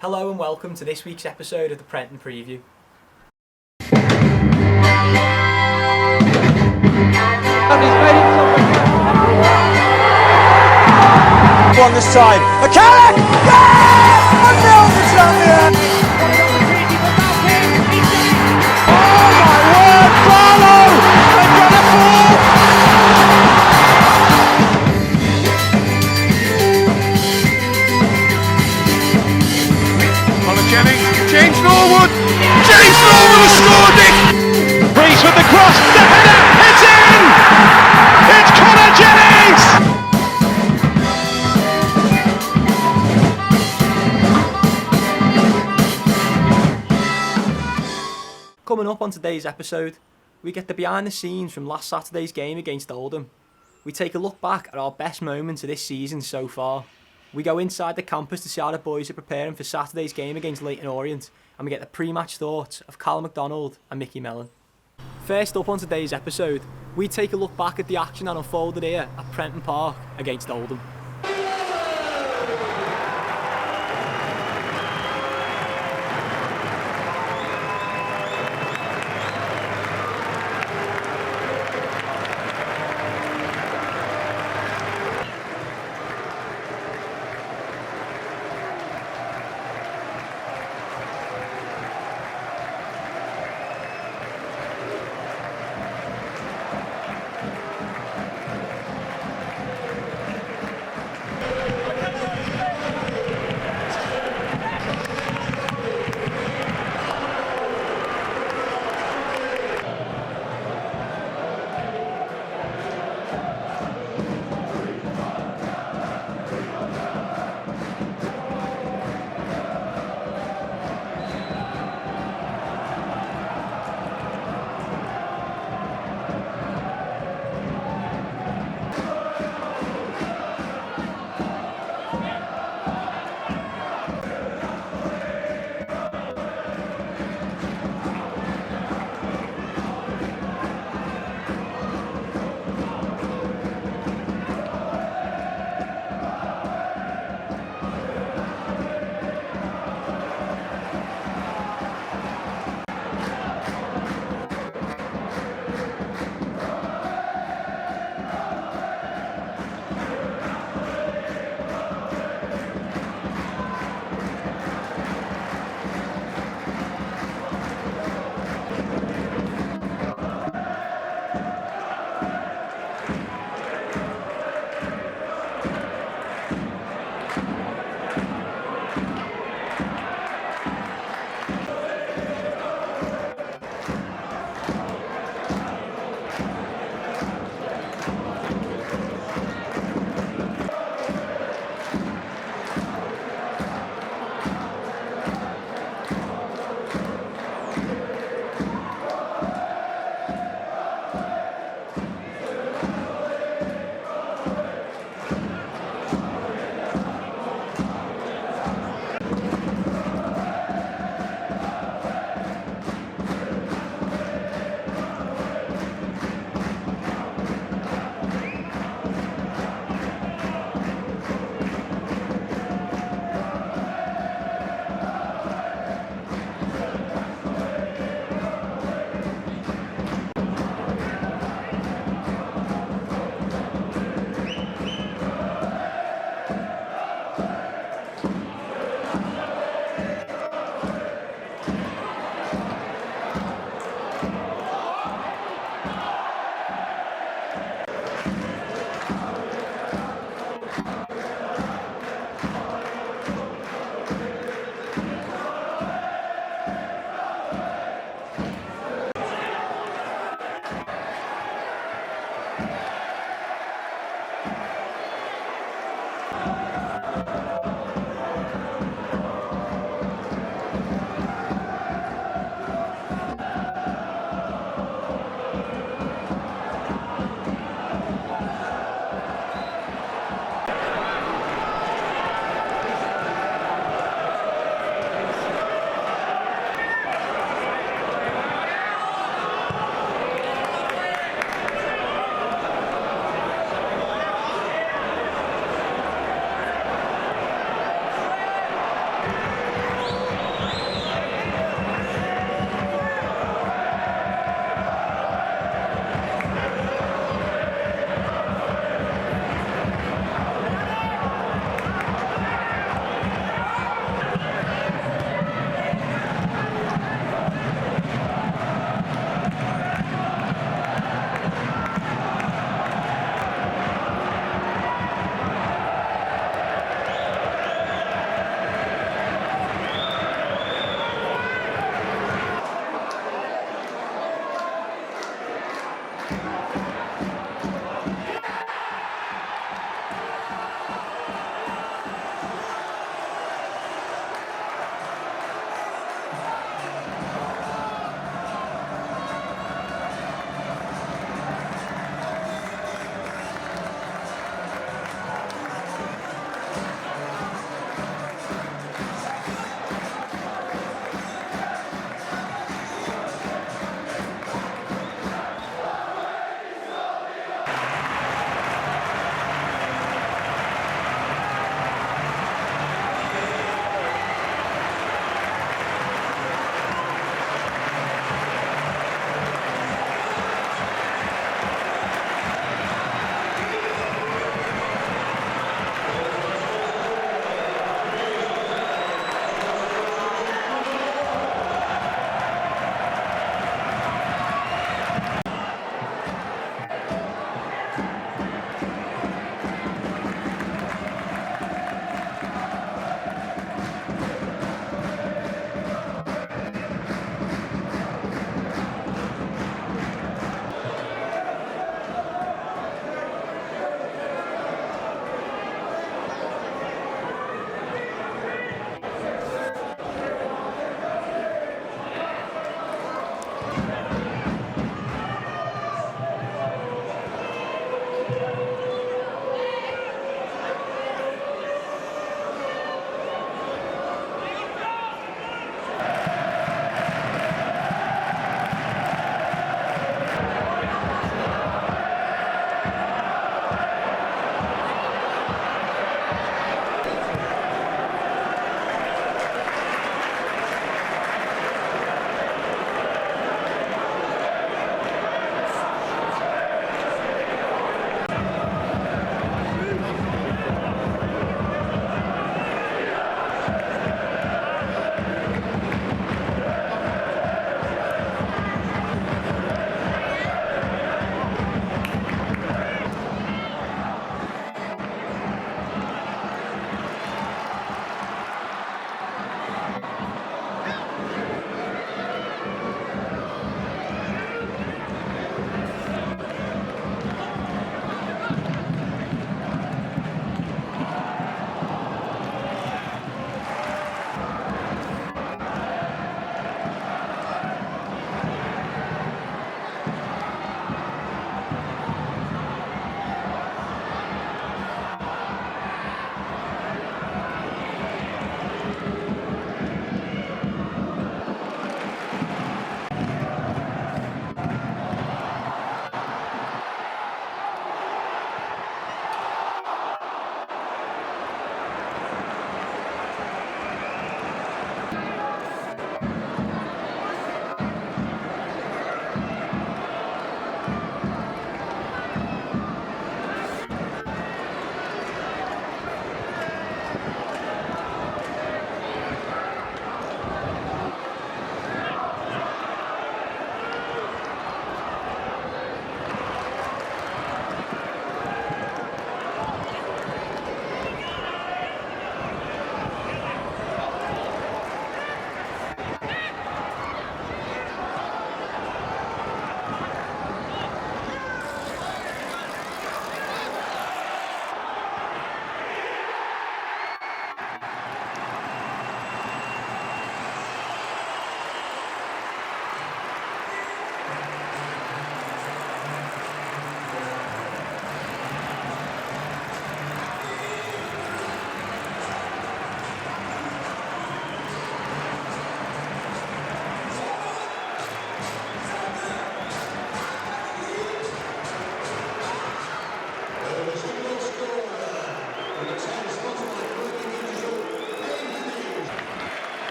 Hello and welcome to this week's episode of the Prenton Preview. One this time. McCallum! Yes! 1-0 to Tranmere! Oh my word, Barlow! They've got a ball! Connor Jennings, James Norwood! James Norwood has scored it! Reece with the cross, the header, it's in! It's Connor Jennings! Coming up on today's episode, we get the behind the scenes from last Saturday's game against Oldham. We take a look back at our best moments of this season so far. We go inside the campus to see how the boys are preparing for Saturday's game against Leyton Orient, and we get the pre-match thoughts of Callum MacDonald and Mickey Mellon. First up on today's episode, we take a look back at the action that unfolded here at Prenton Park against Oldham.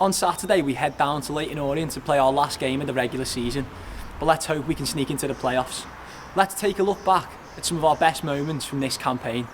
On Saturday we head down to Leyton Orient to play our last game of the regular season, but let's hope we can sneak into the playoffs. Let's take a look back at some of our best moments from this campaign.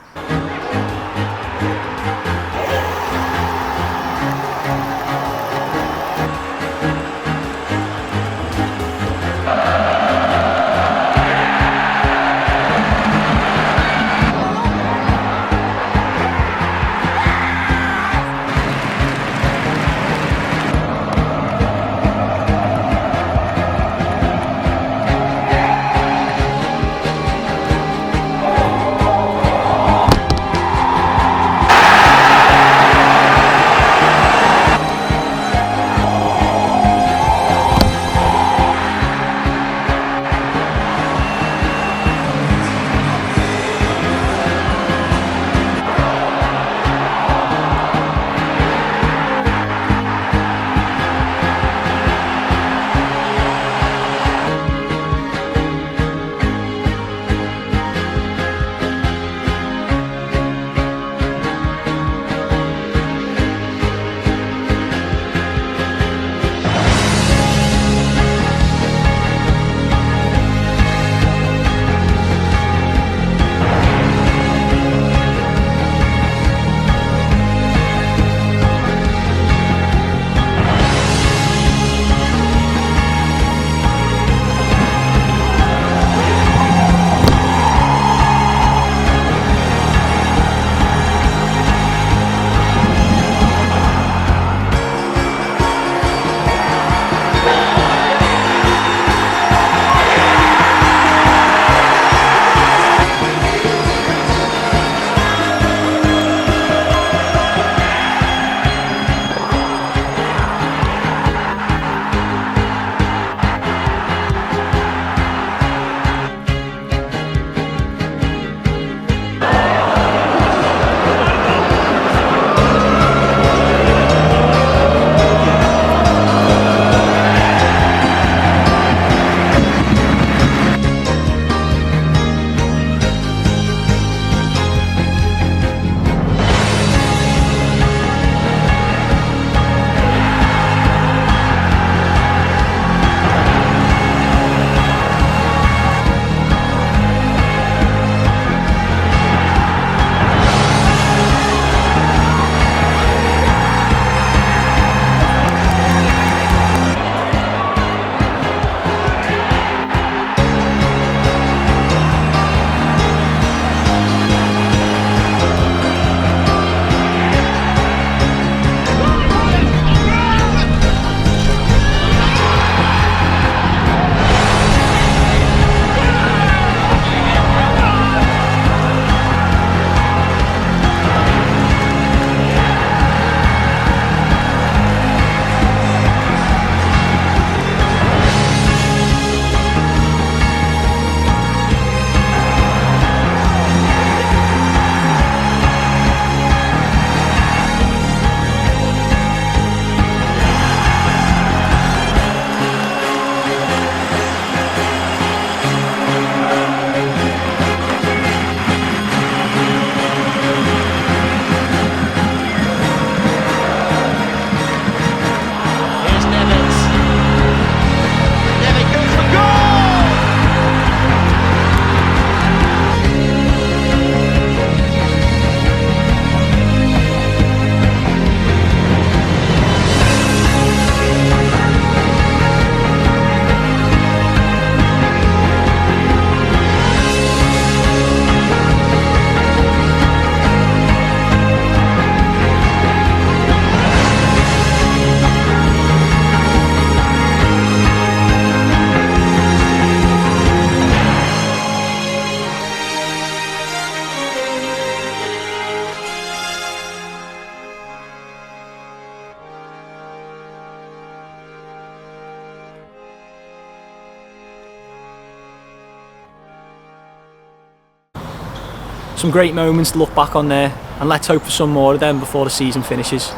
Some great moments to look back on there, and let's hope for some more of them before the season finishes.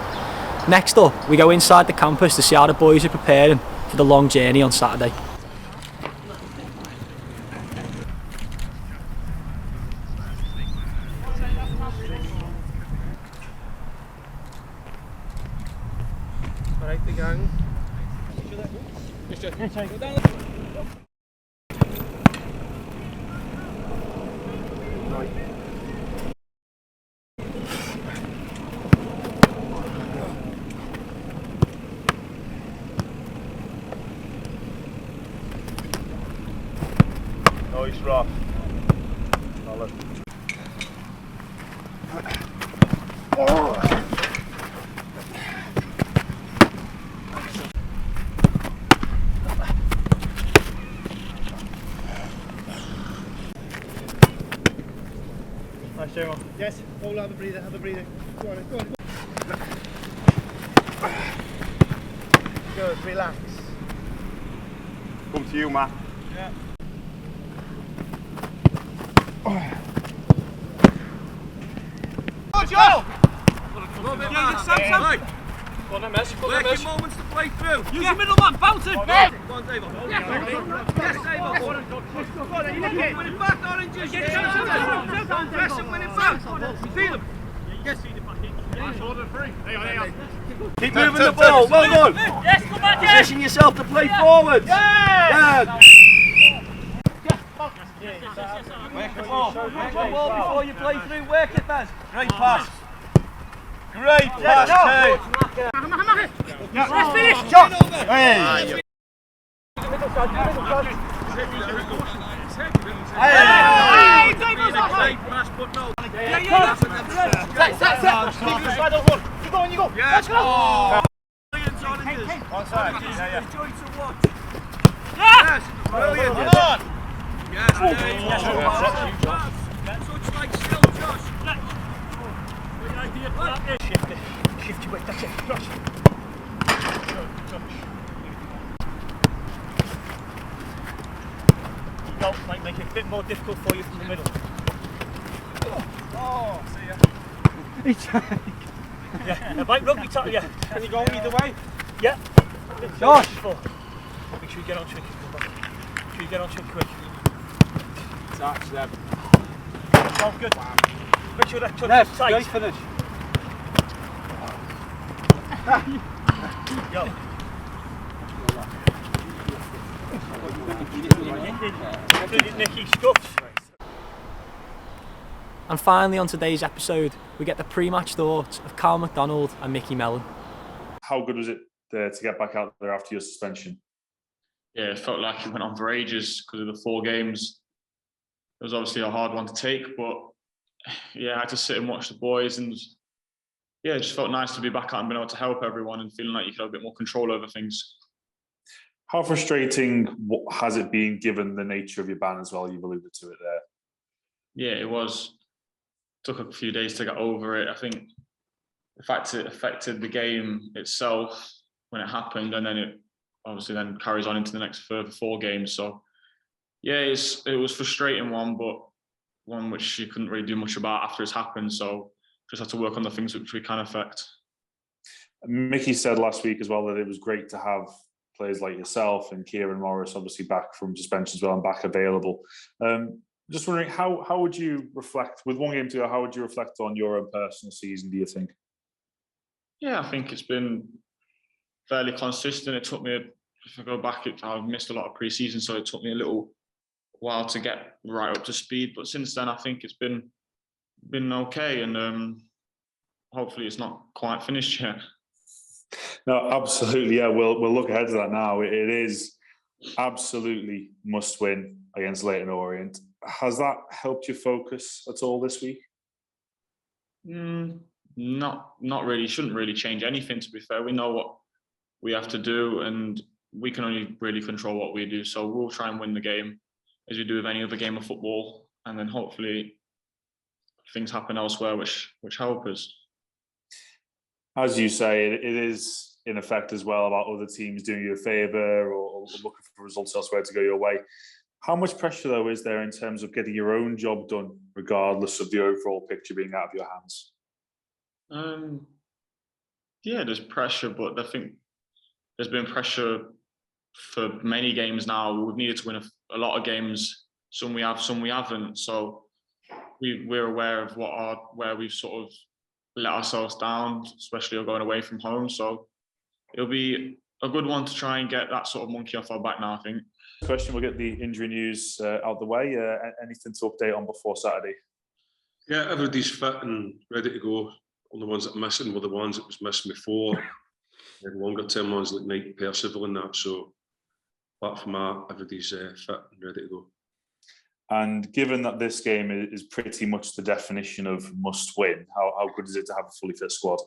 Next up, we go inside the campus to see how the boys are preparing for the long journey on Saturday. Right. Like the gang. Nice, Ross. Solid. Nice, Jeremy. Yes, hold on, have a breather, Go on, go on. Good, relax. Come to you, Matt. Yeah. Good job! Sam. Go on then, Mesh. Working moments to play through. Use the middle man, bounce it! Go on, Dave. Yes, Dave. Go on, win it back, Oranges. Press and win it back. Feed them. Yes, feed it back in. Keep moving the ball, well done. Yes, come back in. Position yourself to play forward. Yeah. Work the ball before you play through, work it, Bez. Great pass. Great pass, Kay. Let's finish! Shot! Hey! Hey, David's off. Yeah. Set. You go on, you go. Let's go. Brilliant, Oranges. Onside. Yeah. Joy to watch. Yes, brilliant. Yes, touch like skill, Josh. Good idea for that. Shift your weight, that's it. Josh. Go, might make it a bit more difficult for you from the middle. Oh, see ya. Yeah, it might rugby tackle, yeah. Can you go either way? Yeah. Josh! Make sure you get on to it. Make sure you get on to it quick. Touch them. Sounds good. Wow. Make sure that touch is tight. Great finish. Go. Brilliant, Nicky. Stuffs. And finally on today's episode, we get the pre-match thoughts of Carl McDonald and Mickey Mellon. How good was it to get back out there after your suspension? Yeah, it felt like it went on for ages because of the 4 games. It was obviously a hard one to take, but yeah, I had to sit and watch the boys, and yeah, it just felt nice to be back out and being able to help everyone and feeling like you could have a bit more control over things. How frustrating has it been given the nature of your ban as well? You've alluded to it there. Yeah, it was. Took a few days to get over it. I think the fact it affected the game itself when it happened, and then it obviously then carries on into the next further 4 games. So yeah, it was frustrating one, but one which you couldn't really do much about after it's happened. So just had to work on the things which we can affect. Mickey said last week as well that it was great to have players like yourself and Kieran Morris obviously back from suspension as well and back available. Just wondering, how would you reflect, with 1 game to go, how would you reflect on your own personal season, do you think? Yeah, I think it's been fairly consistent. It took me, if I go back, I've missed a lot of pre-season, so it took me a little while to get right up to speed. But since then, I think it's been okay, and hopefully it's not quite finished yet. No, absolutely. Yeah, we'll look ahead to that now. It is absolutely must win against Leyton Orient. Has that helped you focus at all this week? Not really. Shouldn't really change anything, to be fair. We know what we have to do, and we can only really control what we do. So we'll try and win the game as we do with any other game of football, and then hopefully things happen elsewhere which help us. As you say, it is in effect as well about other teams doing you a favour or looking for results elsewhere to go your way. How much pressure, though, is there in terms of getting your own job done, regardless of the overall picture being out of your hands? Yeah, there's pressure, but I think there's been pressure for many games now. We've needed to win a lot of games. Some we have, some we haven't. So we're aware of where we've sort of let ourselves down, especially going away from home. So it'll be a good one to try and get that sort of monkey off our back now, I think. Question, we'll get the injury news out the way. Anything to update on before Saturday? Yeah, everybody's fit and ready to go. All the ones that are missing were the ones that was missing before. The longer term ones like Knight, Percival and that. So apart from that, everybody's fit and ready to go. And given that this game is pretty much the definition of must win, how good is it to have a fully fit squad?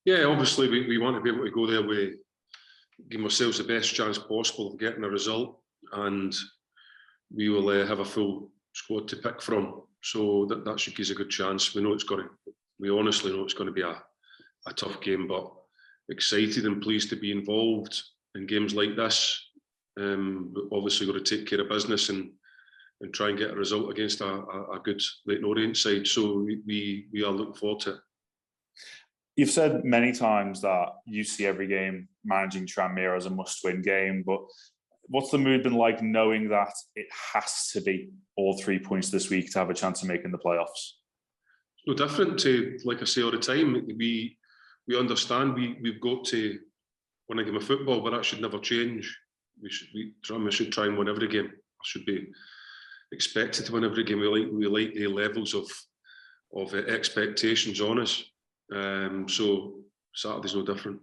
Yeah, obviously we want to be able to go there with give ourselves the best chance possible of getting a result, and we will have a full squad to pick from. So that should give us a good chance. We honestly know it's going to be a tough game, but excited and pleased to be involved in games like this. Obviously got to take care of business and try and get a result against a good Leyton Orient side. So we are looking forward to it. You've said many times that you see every game managing Tranmere as a must-win game, but what's the mood been like knowing that it has to be all 3 points this week to have a chance of making the playoffs? It's no different to, like I say all the time, we understand we've got to win a game of football, but that should never change. Tranmere should try and win every game. Should be expected to win every game. We like the levels of expectations on us. So Saturday's no different.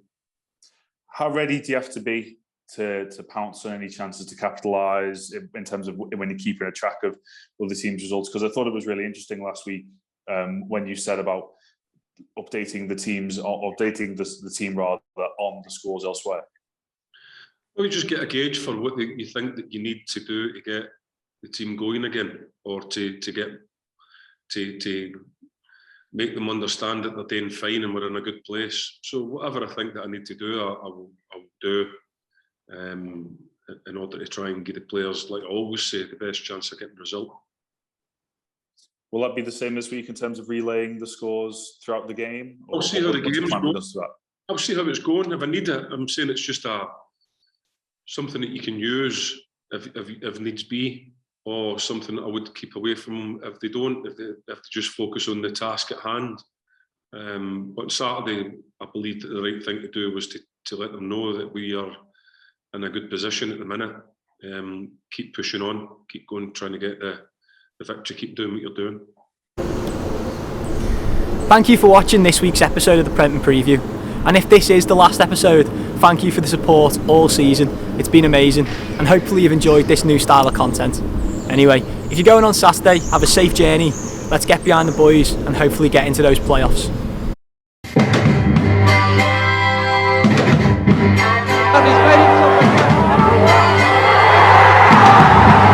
How ready do you have to be to pounce on any chances to capitalise in terms of when you're keeping a track of other teams' results? Because I thought it was really interesting last week when you said about updating the teams, or updating the team rather on the scores elsewhere. Well, you just get a gauge for what you think that you need to do to get the team going again, or to make them understand that they're doing fine and we're in a good place. So whatever I think that I need to do, I will do in order to try and give the players, like I always say, the best chance of getting a result. Will that be the same this week in terms of relaying the scores throughout the game? I'll see how the game's going. I'll see how it's going. If I need it, I'm saying it's just something that you can use if needs be, or something that I would keep away from if they don't, if they just focus on the task at hand. But Saturday, I believe that the right thing to do was to let them know that we are in a good position at the minute. Keep pushing on, keep going, trying to get the victory, keep doing what you're doing. Thank you for watching this week's episode of the Prenton Preview. And if this is the last episode, thank you for the support all season. It's been amazing, and hopefully you've enjoyed this new style of content. Anyway, if you're going on Saturday, have a safe journey. Let's get behind the boys and hopefully get into those playoffs.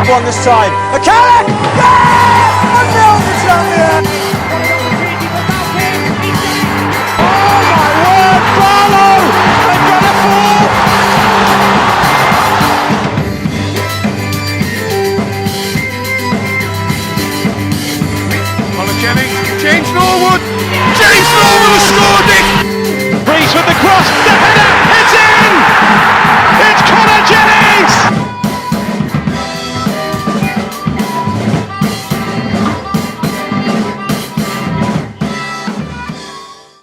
One this time. McCallum!